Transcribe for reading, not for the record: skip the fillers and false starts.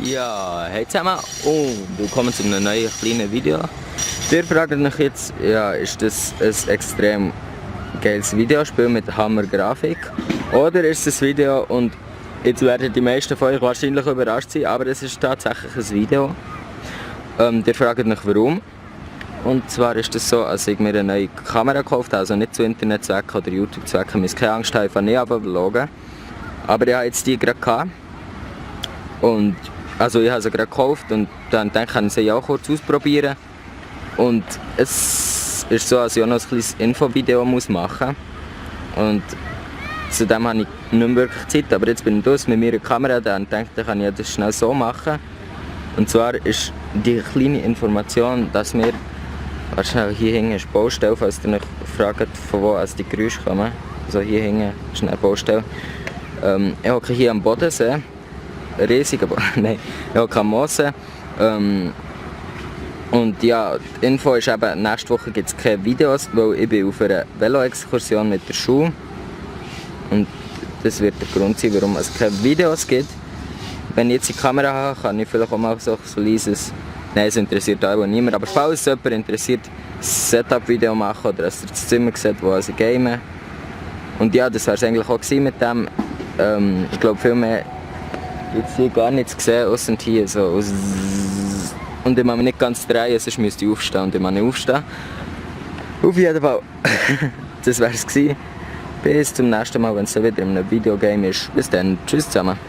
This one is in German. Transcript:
Ja, hey zusammen und willkommen zu einem neuen kleinen Video. Ihr fragt euch jetzt, ja, ist das ein extrem geiles Videospiel mit Hammer-Grafik? Oder ist es ein Video und jetzt werden die meisten von euch wahrscheinlich überrascht sein, aber es ist tatsächlich ein Video. Ihr fragt euch warum. Und zwar ist es so, als ich mir eine neue Kamera gekauft habe, also nicht zu Internetzwecken oder YouTube-Zwecken, müsst keine Angst haben, ich fange nicht an zu vloggen. Aber ich habe jetzt die gerade gehabt. Und also ich habe sie gerade gekauft und dann kann ich sie auch kurz ausprobieren. Und es ist so, dass ich auch noch ein kleines Infovideo machen muss. Und zudem habe ich nicht mehr wirklich Zeit, aber jetzt bin ich draußen mit meiner Kamera da und denke, dann kann ich das schnell so machen. Und zwar ist die kleine Information, dass wir, schnell hier hinten ist Baustelle, falls ihr euch fragt, von wo also die Geräusche kommen. Also hier hinten ist eine Baustelle. Ich hocke hier am Bodensee. Riesig, aber nein, ich hocke am Moosee. Und ja, die Info ist eben, nächste Woche gibt es keine Videos, weil ich bin auf einer Velo-Exkursion mit der Schule. Und das wird der Grund sein, warum es keine Videos gibt. Wenn ich jetzt die Kamera habe, kann ich vielleicht auch mal so ein kleines, nein, es interessiert auch niemand, aber falls es jemand interessiert, ein Setup-Video machen oder dass ihr das Zimmer seht, wo ich game. Und ja, das war es eigentlich auch mit dem. Ich glaube, viel mehr jetzt hier gar nichts gesehen, außer hier so. Und ich muss mich nicht ganz drehen, sonst müsste ich aufstehen und ich muss nicht aufstehen. Auf jeden Fall, das war es gewesen. Bis zum nächsten Mal, wenn es wieder in einem Videogame ist. Bis dann, tschüss zusammen.